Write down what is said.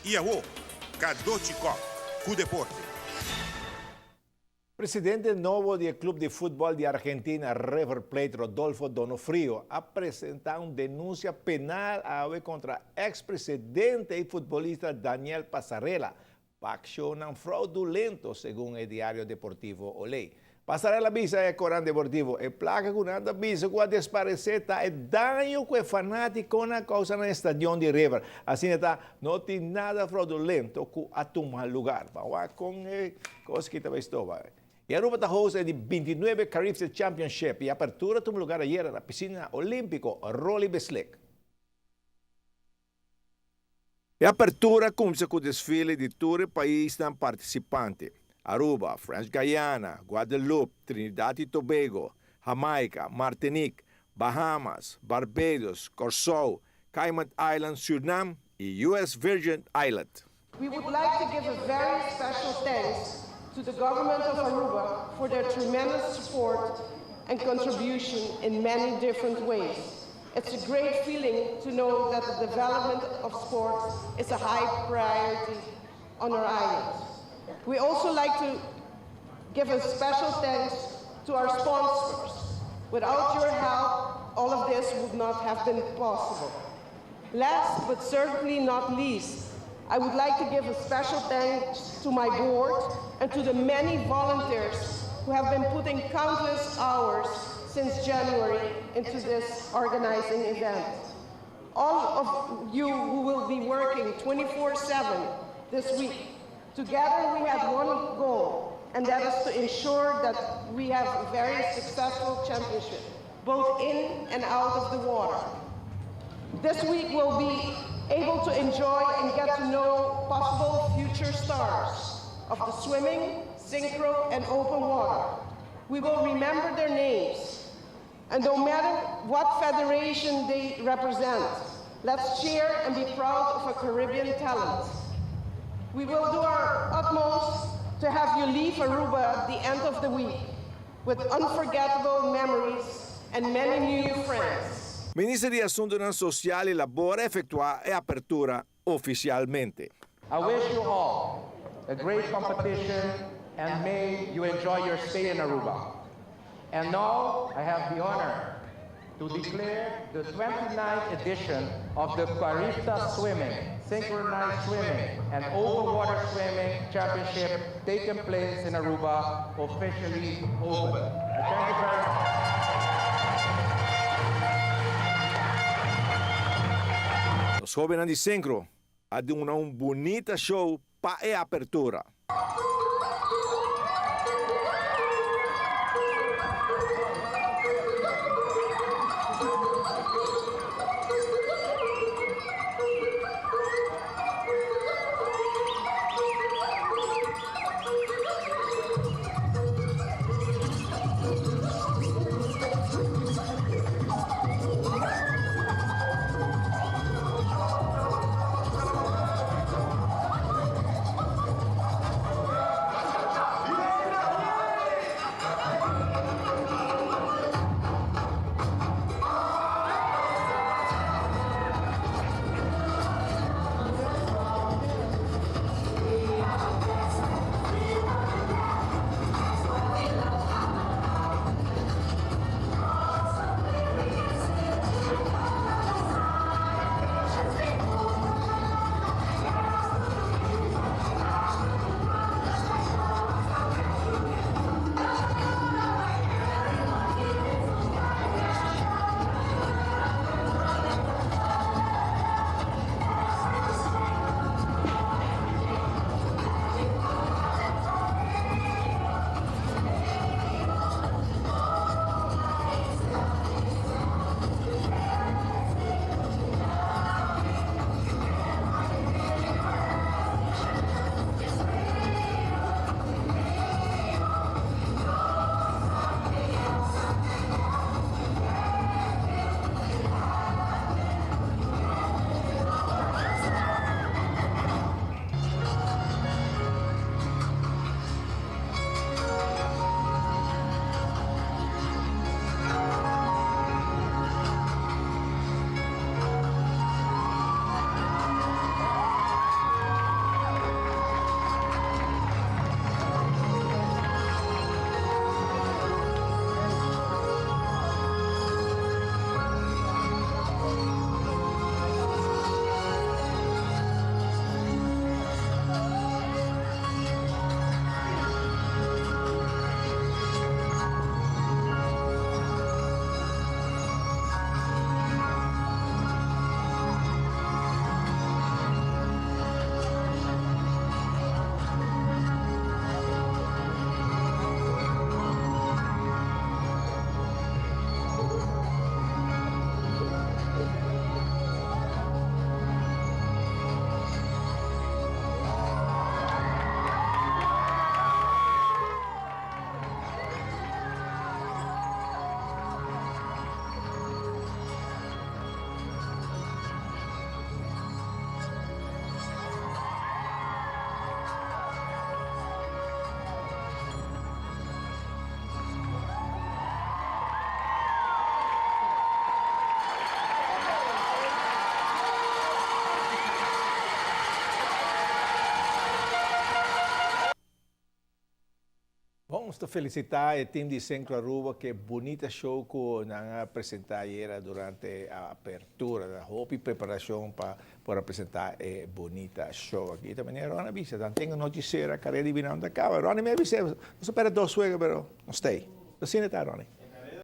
Iawo, Kadochikov, cu deporte. Presidente novo del Club de Fútbol de Argentina, River Plate, Rodolfo Donofrio, ha presentado una denuncia penal contra ex-presidente y futbolista Daniel Passarella, por acción fraudulento, según el diario deportivo Olé. Passarella visa é Corán Deportivo, e placa com nada visa com a despareceta e daño que fanático na causa no estadio de River. Assim está, não tem nada fraudulento com a tomar lugar. Vamos com coisa que talvez estou. E a Aruba está host de 29 Caribbean Championship e a apertura tomou lugar ayer na piscina olímpico Rolly Besleck. E a apertura começa com o desfile de todo o país participante. Aruba, French Guiana, Guadeloupe, Trinidad y Tobago, Jamaica, Martinique, Bahamas, Barbados, Curacao, Cayman Islands, Suriname y US Virgin Island. We would like to give a very special thanks to the government of Aruba for their tremendous support and contribution in many different ways. It's a great feeling to know that the development of sports is a high priority on our island. We also like to give a special thanks to our sponsors. Without your help, all of this would not have been possible. Last but certainly not least, I would like to give a special thanks to my board and to the many volunteers who have been putting countless hours since January into this organizing event. All of you who will be working 24/7 this week. Together we have one goal, and that is to ensure that we have a very successful championship, both in and out of the water. This week we'll be able to enjoy and get to know possible future stars of the swimming, synchro, and open water. We will remember their names, and no matter what federation they represent, let's cheer and be proud of a Caribbean talent. We will do our utmost to have you leave Aruba at the end of the week with unforgettable memories and many new friends. Ministro di Assuntos Sociali lavora effettuare e apertura ufficialmente. I wish you all a great competition and may you enjoy your stay in Aruba. And now I have the honor to declare the 29th edition of the Carifta Swimming, Synchronized Swimming, and Open Water Swimming Championship taking place in Aruba officially open. Thank you very much. Os jóvenes de Synchro hanno un bonita show para a apertura. Vamos felicitar o time de Centro Aruba, que bonita show que nang apresentar durante a apertura da Hope e preparação para apresentar bonita show aqui. Também é Rony avisa, tenho notícia, a carreira de vinão da cava. Rony me avisa, você espera 2 juegos, pero não stay. Assim está, Rony.